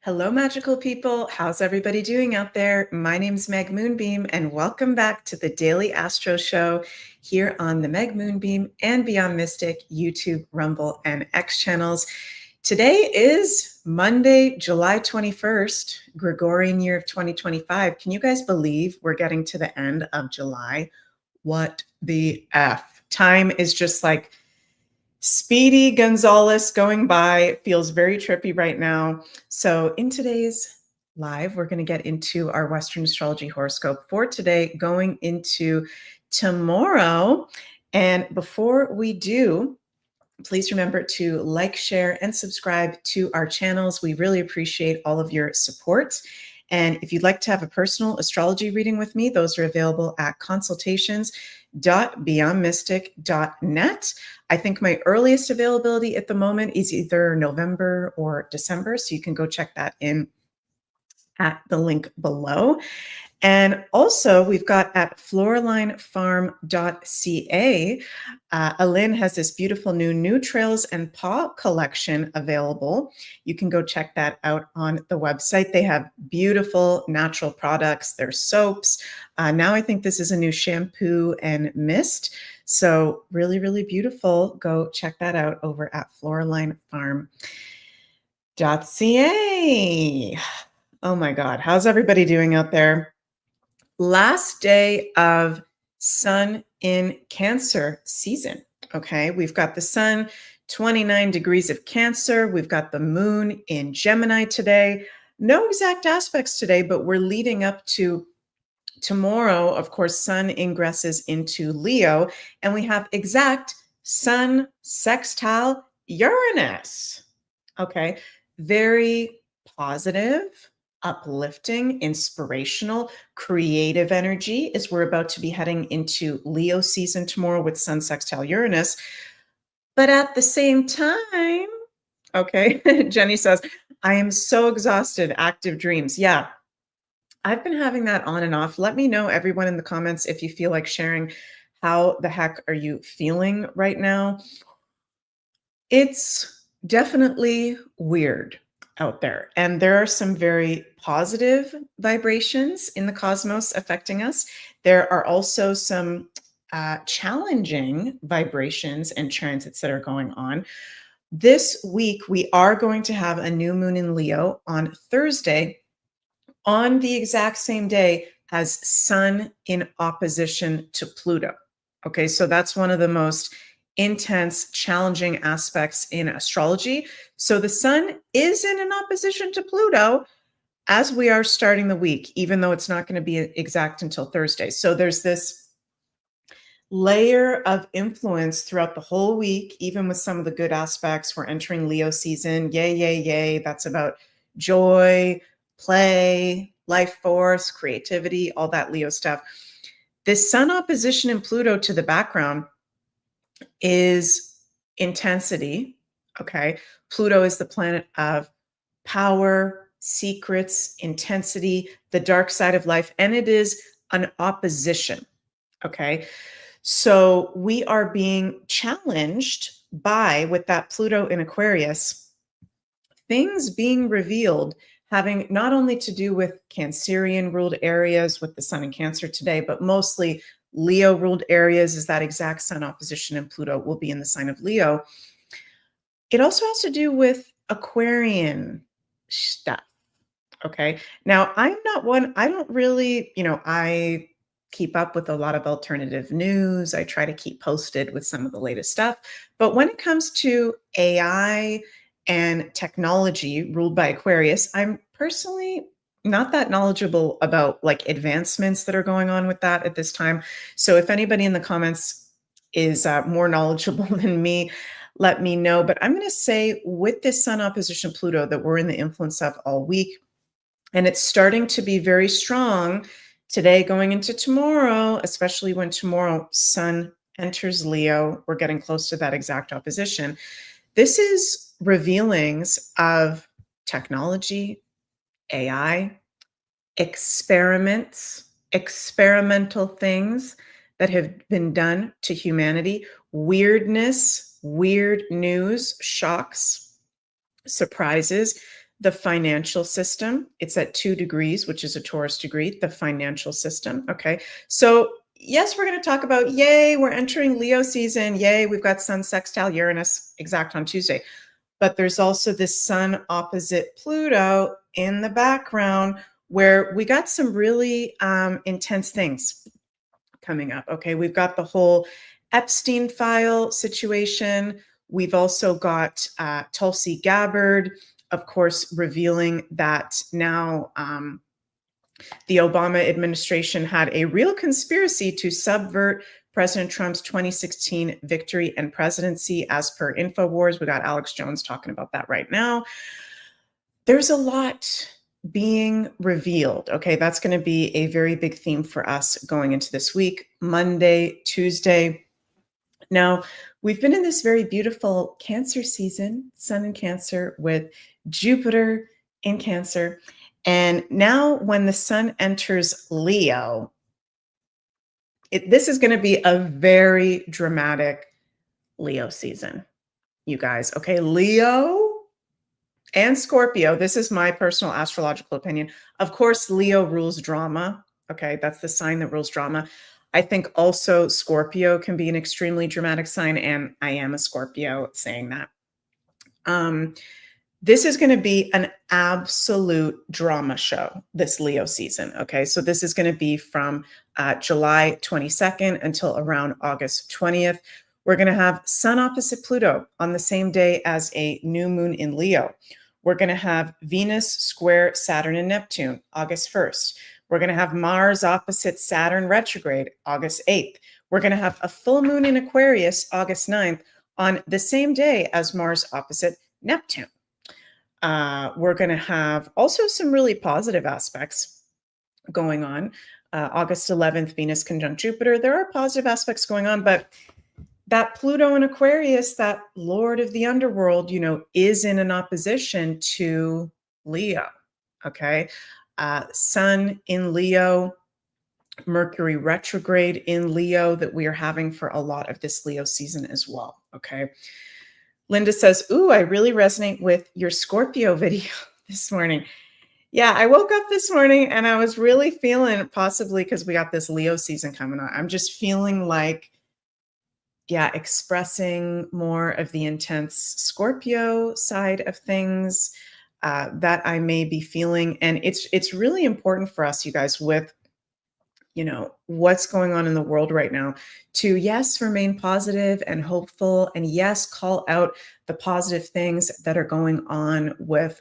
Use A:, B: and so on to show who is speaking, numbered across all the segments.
A: Hello, magical people. How's everybody doing out there? My name's Meg Moonbeam, and welcome back to the Daily Astro Show here on the Meg Moonbeam and Beyond Mystic YouTube, Rumble, and X channels. Today is Monday, July 21st, Gregorian year of 2025. Can you guys believe we're getting to the end of July? What the F? Time is just like Speedy Gonzalez going by. It feels very trippy right now. So in today's live, we're going to get into our Western astrology horoscope for today, going into tomorrow. And before we do, please remember to like, share, and subscribe to our channels. We really appreciate all of your support. And if you'd like to have a personal astrology reading with me, those are available at consultations.beyondmystic.net. I think my earliest availability at the moment is either November or December, so you can go check that in at the link below. And also, we've got at floralinefarm.ca, Alin has this beautiful new Trails and Paw collection available. You can go check that out on the website. They have beautiful natural products. There's soaps. Now I think this is a new shampoo and mist. So really, really beautiful. Go check that out over at floralinefarm.ca. Oh my God, how's everybody doing out there? Last day of Sun in Cancer season. Okay, we've got the sun 29 degrees of Cancer. We've got the moon in Gemini today. No exact aspects today, but we're leading up to tomorrow. Of course, sun ingresses into Leo, and we have exact sun sextile Uranus. Okay, very positive, uplifting, inspirational, creative energy as we're about to be heading into Leo season tomorrow with sun sextile Uranus. But at the same time, okay, Jenny says, I am so exhausted, active dreams. Yeah, I've been having that on and off. Let me know, everyone, in the comments if you feel like sharing. How the heck are you feeling right now? It's definitely weird out there. And there are some very positive vibrations in the cosmos affecting us. There are also some challenging vibrations and transits that are going on. This week, we are going to have a new moon in Leo on Thursday, on the exact same day as Sun in opposition to Pluto. Okay, so that's one of the most intense, challenging aspects in astrology. So the sun is in an opposition to Pluto as we are starting the week, even though it's not going to be exact until Thursday. So there's this layer of influence throughout the whole week, even with some of the good aspects. We're entering Leo season. Yay, yay, yay. That's about joy, play, life force, creativity, all that Leo stuff. This sun opposition in Pluto to the background is intensity. Okay. Pluto is the planet of power, secrets, intensity, the dark side of life, and it is an opposition. Okay. So we are being challenged by, with that Pluto in Aquarius, things being revealed having not only to do with Cancerian ruled areas with the sun in Cancer today, but mostly Leo ruled areas, is that exact sun opposition, and Pluto will be in the sign of Leo. It also has to do with Aquarian stuff. Okay. Now, I'm not one, I don't really, I keep up with a lot of alternative news. I try to keep posted with some of the latest stuff. But when it comes to AI and technology ruled by Aquarius, I'm personally not that knowledgeable about like advancements that are going on with that at this time. So if anybody in the comments is more knowledgeable than me, let me know. But I'm going to say with this sun opposition Pluto that we're in the influence of all week, and it's starting to be very strong today going into tomorrow, especially when tomorrow sun enters Leo. We're getting close to that exact opposition. This is revealings of technology, AI, experiments, experimental things that have been done to humanity, weirdness, weird news, shocks, surprises. the financial system. It's at 2 degrees, which is a Taurus degree, the financial system. Okay. So, yes, we're going to talk about, yay, we're entering Leo season. Yay, we've got Sun sextile Uranus exact on Tuesday. But there's also this Sun opposite Pluto in the background where we got some really intense things coming up. Okay. We've got the whole Epstein file situation. We've also got Tulsi Gabbard, of course, revealing that now the Obama administration had a real conspiracy to subvert President Trump's 2016 victory and presidency, as per InfoWars. We got Alex Jones talking about that right now. There's a lot being revealed. Okay, that's going to be a very big theme for us going into this week, Monday, Tuesday. Now, we've been in this very beautiful Cancer season, Sun in Cancer with Jupiter in Cancer. And now when the Sun enters Leo, this is going to be a very dramatic Leo season, you guys. Okay, Leo and Scorpio, this is my personal astrological opinion. Of course, Leo rules drama. Okay, that's the sign that rules drama. I think also Scorpio can be an extremely dramatic sign, and I am a Scorpio saying that. This is going to be an absolute drama show, this Leo season. Okay, so this is going to be from July 22nd until around August 20th. We're going to have Sun opposite Pluto on the same day as a new moon in Leo. We're going to have Venus square Saturn and Neptune, August 1st. We're going to have Mars opposite Saturn retrograde, August 8th. We're going to have a full moon in Aquarius, August 9th, on the same day as Mars opposite Neptune. We're going to have also some really positive aspects going on. August 11th, Venus conjunct Jupiter. There are positive aspects going on, but that Pluto in Aquarius, that Lord of the underworld, is in an opposition to Leo. Okay. Sun in Leo, Mercury retrograde in Leo that we are having for a lot of this Leo season as well. Okay. Linda says, ooh, I really resonate with your Scorpio video this morning. Yeah, I woke up this morning and I was really feeling, possibly because we got this Leo season coming on, I'm just feeling like, expressing more of the intense Scorpio side of things that I may be feeling. And it's really important for us, you guys, with what's going on in the world right now, to, yes, remain positive and hopeful, and yes, call out the positive things that are going on with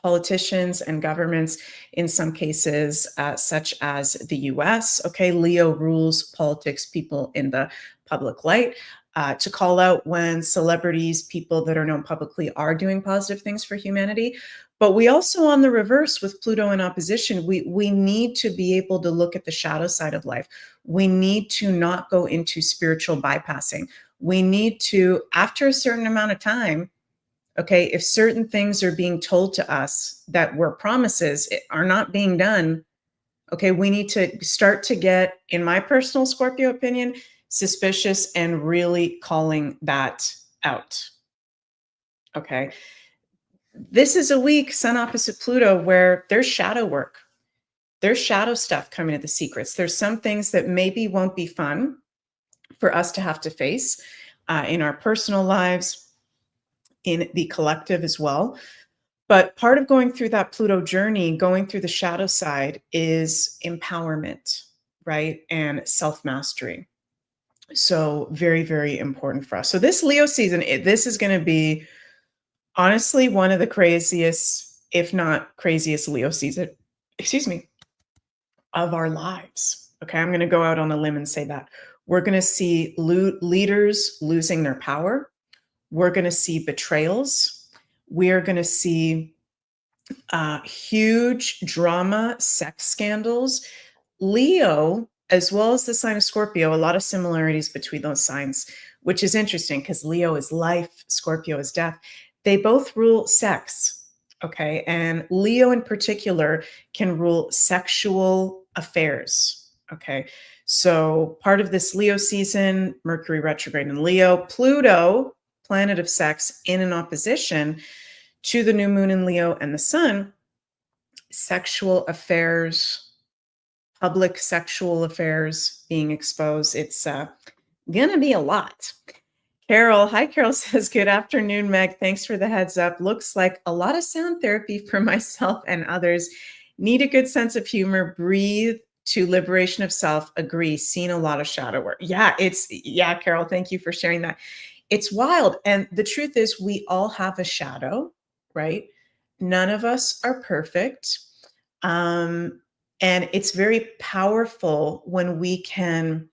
A: politicians and governments in some cases, such as the US. Okay, Leo rules politics, people in the public light. To call out when celebrities, people that are known publicly, are doing positive things for humanity. But we also, on the reverse, with Pluto in opposition, we need to be able to look at the shadow side of life. We need to not go into spiritual bypassing. We need to, after a certain amount of time, okay, if certain things are being told to us that were promises are not being done, okay, we need to start to get, in my personal Scorpio opinion, suspicious and really calling that out. Okay. This is a week, Sun opposite Pluto, where there's shadow work. There's shadow stuff coming at the secrets. There's some things that maybe won't be fun for us to have to face in our personal lives, in the collective as well. But part of going through that Pluto journey, going through the shadow side, is empowerment, right? And self-mastery. So very, very important for us. So this Leo season, this is going to be honestly one of the craziest, if not craziest Leo season, of our lives. Okay, I'm going to go out on a limb and say that. We're going to see leaders losing their power. We're going to see betrayals. We're going to see huge drama, sex scandals. Leo, as well as the sign of Scorpio, a lot of similarities between those signs, which is interesting because Leo is life, Scorpio is death. They both rule sex, okay? And Leo in particular can rule sexual affairs, okay? So part of this Leo season, Mercury retrograde in Leo, Pluto, planet of sex, in an opposition to the new moon in Leo and the sun, sexual affairs, public sexual affairs being exposed. It's gonna be a lot. Carol, hi, Carol says, good afternoon, Meg. Thanks for the heads up. Looks like a lot of sound therapy for myself and others. Need a good sense of humor, breathe to liberation of self, agree, seen a lot of shadow work. Yeah, Carol, thank you for sharing that. It's wild. And the truth is, we all have a shadow, right? None of us are perfect. Um, and it's very powerful when we can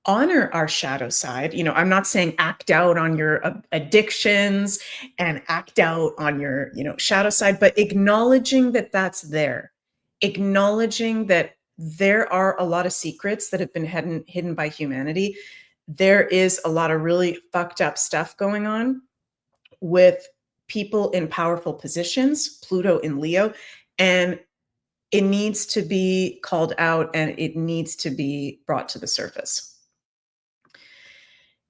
A: honor our shadow side. I'm not saying act out on your addictions and act out on your, shadow side, but acknowledging that that's there, acknowledging that there are a lot of secrets that have been hidden by humanity. There is a lot of really fucked up stuff going on with people in powerful positions, Pluto in Leo, and it needs to be called out and it needs to be brought to the surface.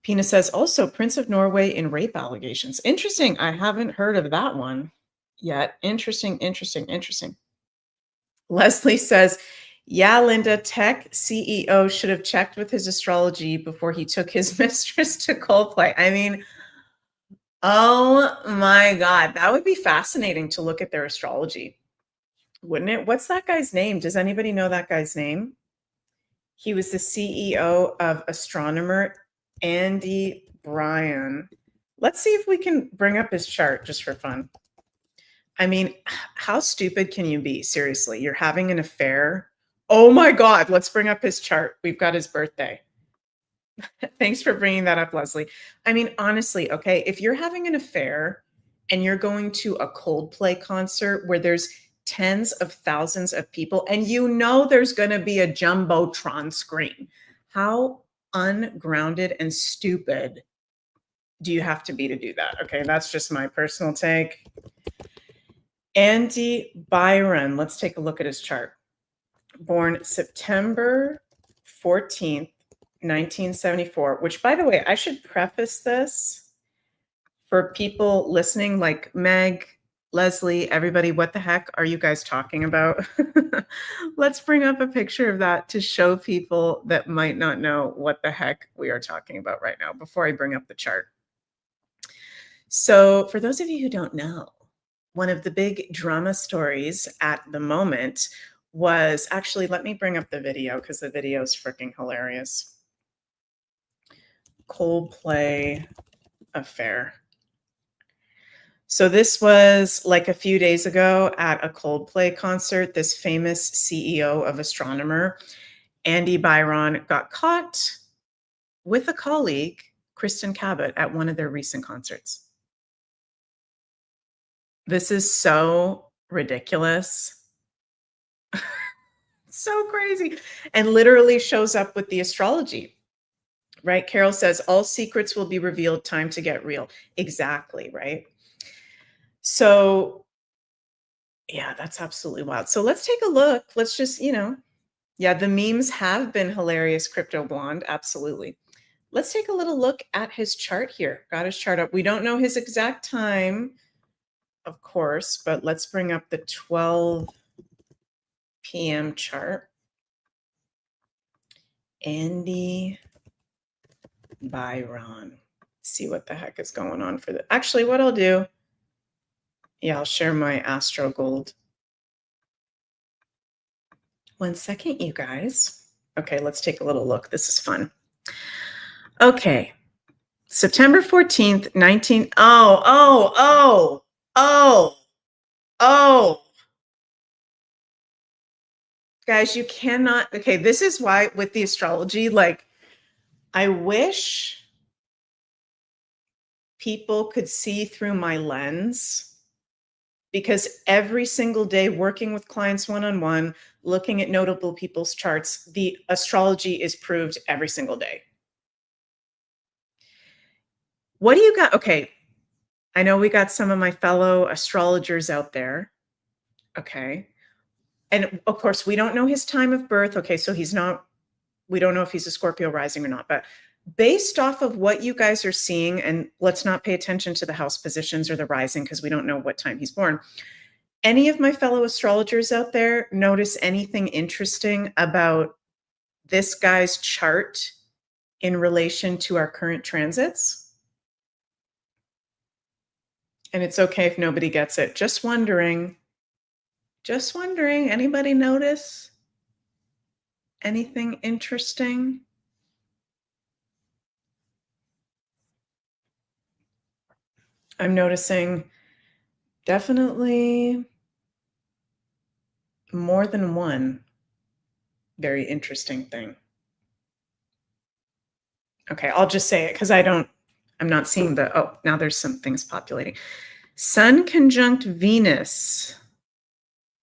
A: Pina says, also Prince of Norway in rape allegations. Interesting. I haven't heard of that one yet. Interesting, interesting, interesting. Leslie says, yeah, Linda, tech CEO should have checked with his astrology before he took his mistress to Coldplay. I mean, oh my God, that would be fascinating to look at their astrology, wouldn't it? What's that guy's name? Does anybody know that guy's name? He was the CEO of Astronomer Andy Bryan. Let's see if we can bring up his chart just for fun. I mean, how stupid can you be? Seriously, you're having an affair. Oh my God, let's bring up his chart. We've got his birthday. Thanks for bringing that up, Leslie. I mean, honestly, okay, if you're having an affair and you're going to a Coldplay concert where there's tens of thousands of people and there's going to be a jumbotron screen, how ungrounded and stupid do you have to be to do that? Okay, that's just my personal take. Andy Byron, let's take a look at his chart. Born September 14th, 1974, which, by the way, I should preface this for people listening like Meg, Leslie, everybody, what the heck are you guys talking about? Let's bring up a picture of that to show people that might not know what the heck we are talking about right now before I bring up the chart. So for those of you who don't know, one of the big drama stories at the moment was actually, let me bring up the video because the video is freaking hilarious. Coldplay affair. So this was like a few days ago at a Coldplay concert. This famous CEO of Astronomer, Andy Byron, got caught with a colleague, Kristen Cabot, at one of their recent concerts. This is so ridiculous. So crazy. And literally shows up with the astrology, right? Carol says, all secrets will be revealed, time to get real. Exactly, right? So, yeah, that's absolutely wild. So let's take a look. Let's just, yeah, the memes have been hilarious, Crypto Blonde. Absolutely. Let's take a little look at his chart here. Got his chart up. We don't know his exact time, of course, but let's bring up the 12 p.m. chart. Andy Byron. See what the heck is going on for the. Actually, what I'll do, yeah, I'll share my Astro Gold. 1 second, you guys. Okay, let's take a little look. This is fun. Okay, September 14th, 19. Oh. Guys, you cannot. Okay, this is why with the astrology, like, I wish people could see through my lens, because every single day working with clients one-on-one, looking at notable people's charts, the astrology is proved every single day. What do you got? Okay, I know we got some of my fellow astrologers out there. Okay. And of course, we don't know his time of birth. Okay, so we don't know if he's a Scorpio rising or not, but based off of what you guys are seeing, and let's not pay attention to the house positions or the rising because we don't know what time he's born. Any of my fellow astrologers out there notice anything interesting about this guy's chart in relation to our current transits? And it's okay if nobody gets it. Just wondering. Just wondering. Anybody notice anything interesting? I'm noticing definitely more than one very interesting thing. Okay, I'll just say it because I'm not seeing now there's some things populating. Sun conjunct Venus.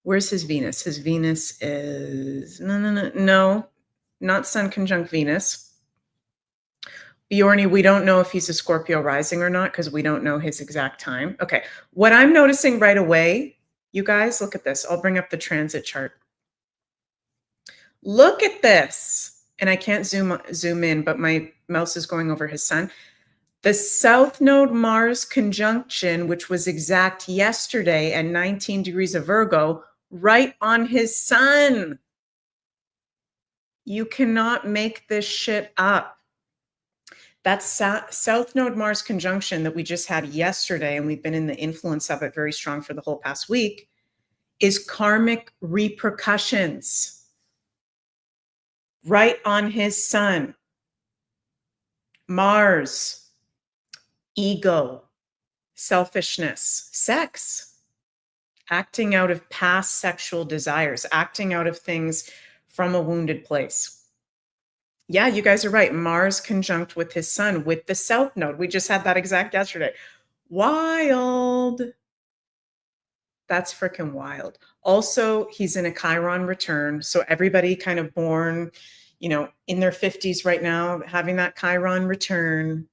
A: Where's his Venus? His Venus is, no, not Sun conjunct Venus. Bjorny, we don't know if he's a Scorpio rising or not because we don't know his exact time. Okay, what I'm noticing right away, you guys, look at this. I'll bring up the transit chart. Look at this. And I can't zoom in, but my mouse is going over his sun. The South Node Mars conjunction, which was exact yesterday at 19 degrees of Virgo, right on his sun. You cannot make this shit up. That South Node Mars conjunction that we just had yesterday, and we've been in the influence of it very strong for the whole past week, is karmic repercussions right on his sun. Mars, ego, selfishness, sex, acting out of past sexual desires, acting out of things from a wounded place. Yeah, you guys are right. Mars conjunct with his sun with the South Node. We just had that exact yesterday. Wild. That's freaking wild. Also, he's in a Chiron return. So everybody kind of born, in their 50s right now, having that Chiron return,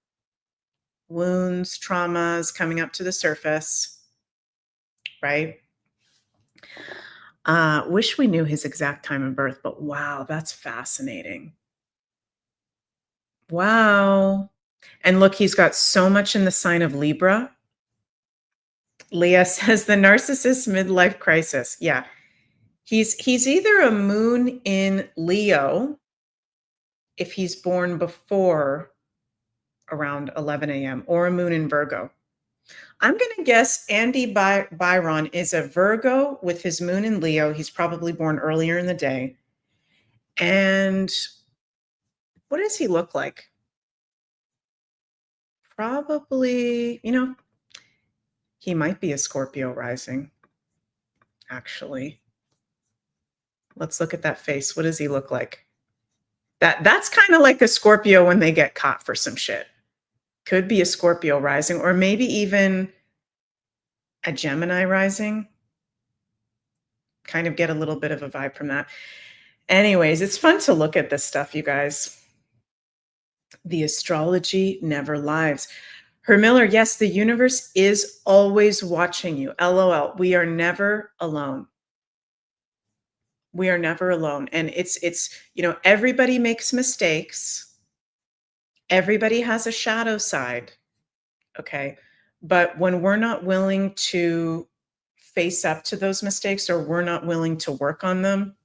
A: wounds, traumas coming up to the surface, right? Wish we knew his exact time of birth, but wow, that's fascinating. Wow. And look, he's got so much in the sign of Libra. Leah says the narcissist midlife crisis. Yeah. He's either a moon in Leo if he's born before around 11 a.m. or a moon in Virgo. I'm going to guess Andy Byron is a Virgo with his moon in Leo. He's probably born earlier in the day. And what does he look like? Probably, he might be a Scorpio rising, actually. Let's look at that face. What does he look like? That's kind of like a Scorpio when they get caught for some shit. Could be a Scorpio rising, or maybe even a Gemini rising. Kind of get a little bit of a vibe from that. Anyways, it's fun to look at this stuff, you guys. The astrology never lies. Her Miller, yes, the universe is always watching you. LOL. We are never alone. We are never alone. And it's everybody makes mistakes. Everybody has a shadow side. Okay. But when we're not willing to face up to those mistakes, or we're not willing to work on them,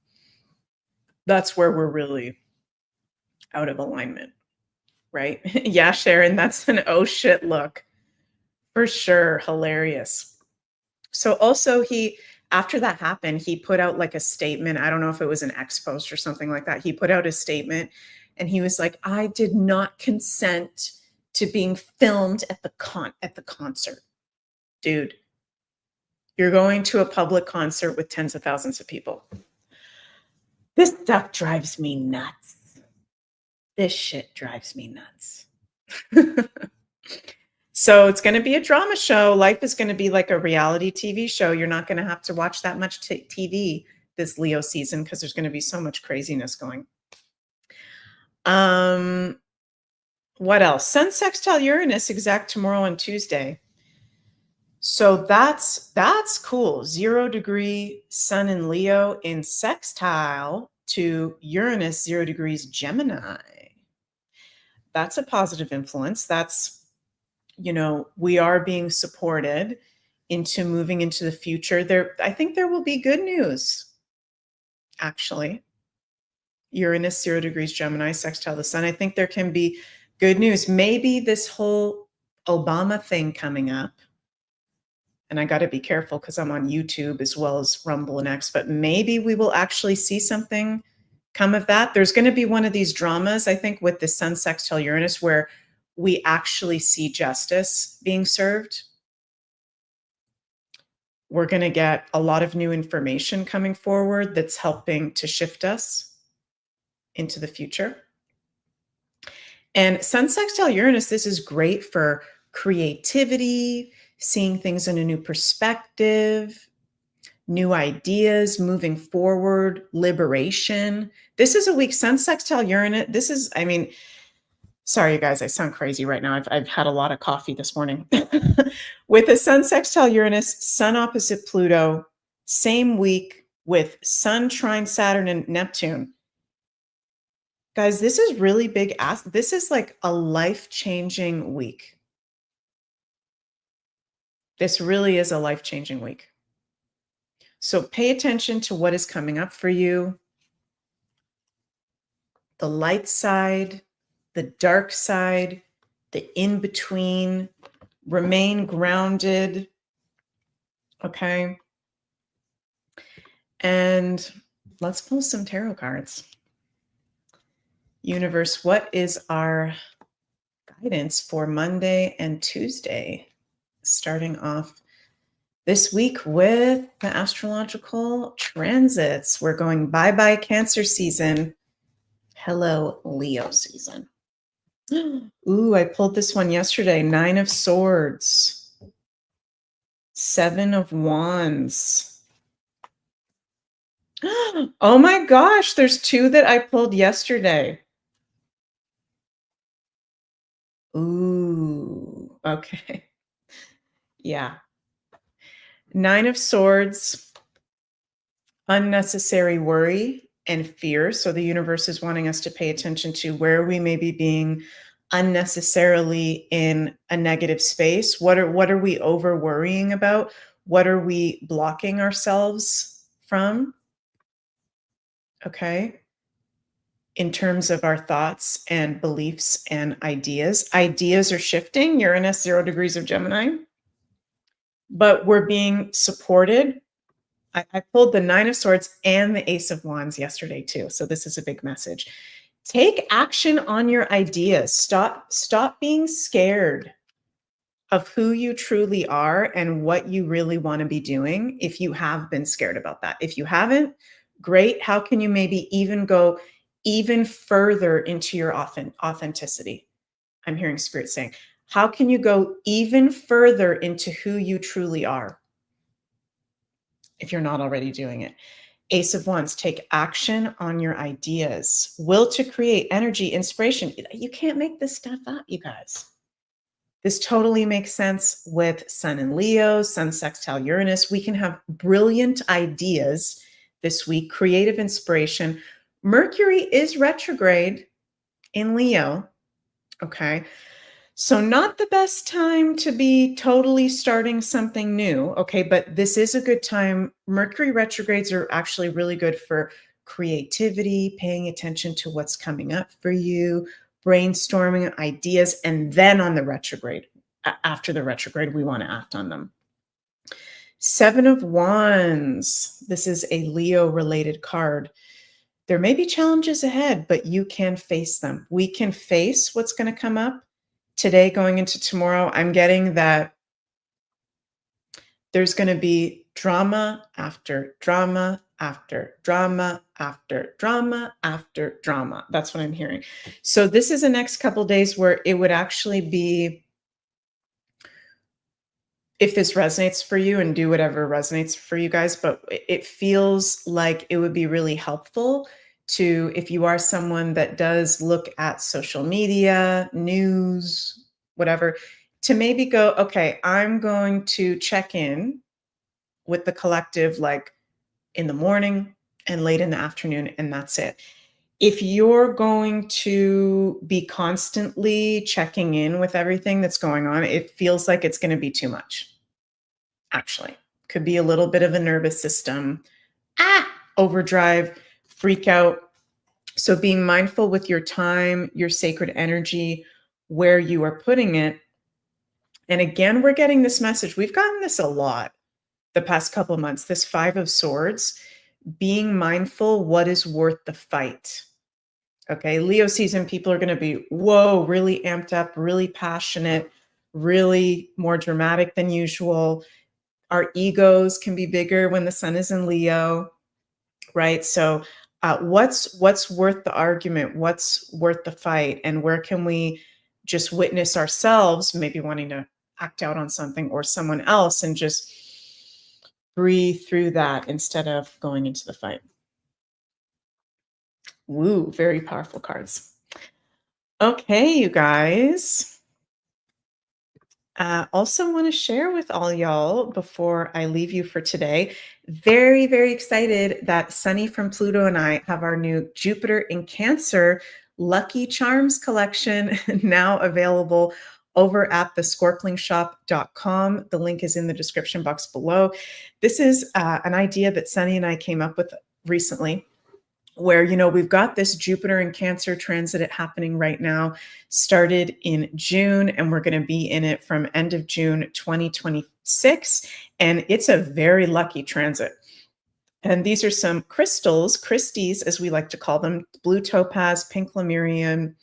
A: that's where we're really out of alignment. Right? Yeah, Sharon, that's an oh shit look. For sure. Hilarious. So also after that happened, he put out like a statement. I don't know if it was an X post or something like that. He put out a statement and he was like, I did not consent to being filmed at the concert. Dude, you're going to a public concert with tens of thousands of people. This stuff drives me nuts. This shit drives me nuts. So it's going to be a drama show. Life is going to be like a reality TV show. You're not going to have to watch that much TV this Leo season because there's going to be so much craziness going. What else? Sun sextile Uranus exact tomorrow on Tuesday. So that's cool. 0 degree Sun in Leo in sextile to Uranus, 0 degrees Gemini. That's a positive influence. That's, we are being supported into moving into the future. I think there will be good news, actually. Uranus, 0 degrees Gemini, sextile the sun. I think there can be good news. Maybe this whole Obama thing coming up, and I got to be careful because I'm on YouTube as well as Rumble and X, but maybe we will actually see something come of that. There's going to be one of these dramas, I think, with the sun sextile Uranus where we actually see justice being served. We're going to get a lot of new information coming forward that's helping to shift us into the future. And sun sextile Uranus, this is great for creativity, seeing things in a new perspective, new ideas, moving forward, liberation. This is a week, sun sextile Uranus. This is, sorry, you guys, I sound crazy right now. I've had a lot of coffee this morning. With a sun sextile Uranus, sun opposite Pluto, same week with sun trine Saturn and Neptune. Guys, this is really big. This is like a life-changing week. This really is a life-changing week. So pay attention to what is coming up for you. The light side, the dark side, the in-between. Remain grounded. Okay. And let's pull some tarot cards. Universe, what is our guidance for Monday and Tuesday? Starting off this week with the astrological transits. We're going bye-bye Cancer season. Hello, Leo season. Ooh, I pulled this one yesterday. 9 of Swords. 7 of Wands. Oh my gosh, there's 2 that I pulled yesterday. Ooh, okay. Yeah. 9 of Swords, unnecessary worry and fear. So the universe is wanting us to pay attention to where we may be being unnecessarily in a negative space. What are we over worrying about? What are we blocking ourselves from? Okay. In terms of our thoughts and beliefs and ideas. Ideas are shifting. Uranus, 0 degrees of Gemini. But we're being supported. I pulled the 9 of Swords and the Ace of Wands yesterday too. So this is a big message. Take action on your ideas. Stop being scared of who you truly are and what you really want to be doing if you have been scared about that. If you haven't, great. How can you maybe even go even further into your authenticity? I'm hearing Spirit saying, how can you go even further into who you truly are if you're not already doing it? Ace of Wands, take action on your ideas. Will to create, energy, inspiration. You can't make this stuff up, you guys. This totally makes sense with Sun and Leo, Sun sextile Uranus. We can have brilliant ideas this week, creative inspiration. Mercury is retrograde in Leo. Okay. So not the best time to be totally starting something new. Okay. But this is a good time. Mercury retrogrades are actually really good for creativity, paying attention to what's coming up for you, brainstorming ideas, and then on the retrograde, after the retrograde, we want to act on them. 7 of Wands. This is a Leo related card. There may be challenges ahead, but you can face them. We can face what's going to come up today going into tomorrow. I'm getting that there's going to be drama after drama after drama after drama after drama. That's what I'm hearing. So this is the next couple of days where it would actually be, if this resonates for you, and do whatever resonates for you guys, but it feels like it would be really helpful to, if you are someone that does look at social media, news, whatever, to maybe go, okay, I'm going to check in with the collective, like in the morning and late in the afternoon, and that's it. If you're going to be constantly checking in with everything that's going on, it feels like it's going to be too much, actually. Could be a little bit of a nervous system, overdrive, freak out. So being mindful with your time, your sacred energy, where you are putting it. And again, we're getting this message. We've gotten this a lot the past couple of months, this 5 of Swords, being mindful what is worth the fight. Okay, Leo season, people are going to be, whoa, really amped up, really passionate, really more dramatic than usual. Our egos can be bigger when the sun is in Leo, right? So, what's worth the argument? What's worth the fight? And where can we just witness ourselves, maybe wanting to act out on something or someone else, and just breathe through that instead of going into the fight? Woo, very powerful cards. Okay, you guys. Also, want to share with all y'all before I leave you for today. Very, very excited that Sunny from Pluto and I have our new Jupiter in Cancer Lucky Charms collection now available over at thescorplingshop.com. The link is in the description box below. This is an idea that Sunny and I came up with recently, where we've got this Jupiter in Cancer transit happening right now, started in June, and we're going to be in it from end of June 2026, and it's a very lucky transit. And these are some crystals, Christies as we like to call them: blue topaz, pink lemurian,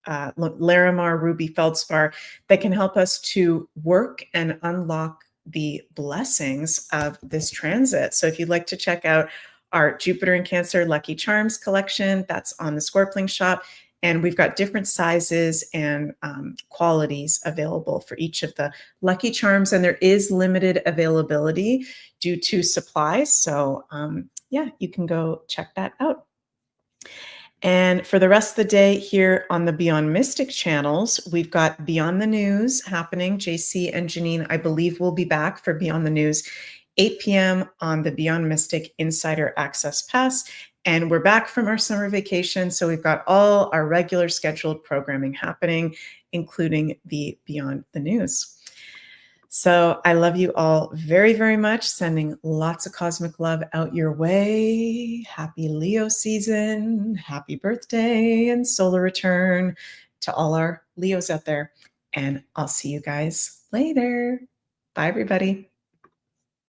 A: Larimar, ruby feldspar, that can help us to work and unlock the blessings of this transit. So if you'd like to check out our Jupiter in Cancer Lucky Charms collection, that's on the Scorpling Shop. And we've got different sizes and qualities available for each of the Lucky Charms. And there is limited availability due to supply. So yeah, you can go check that out. And for the rest of the day here on the Beyond Mystic channels, we've got Beyond the News happening. JC and Janine, I believe, will be back for Beyond the News, 8 p.m. on the Beyond Mystic Insider Access Pass. And we're back from our summer vacation. So we've got all our regular scheduled programming happening, including the Beyond the News. So I love you all very, very much. Sending lots of cosmic love out your way. Happy Leo season. Happy birthday and solar return to all our Leos out there. And I'll see you guys later. Bye, everybody.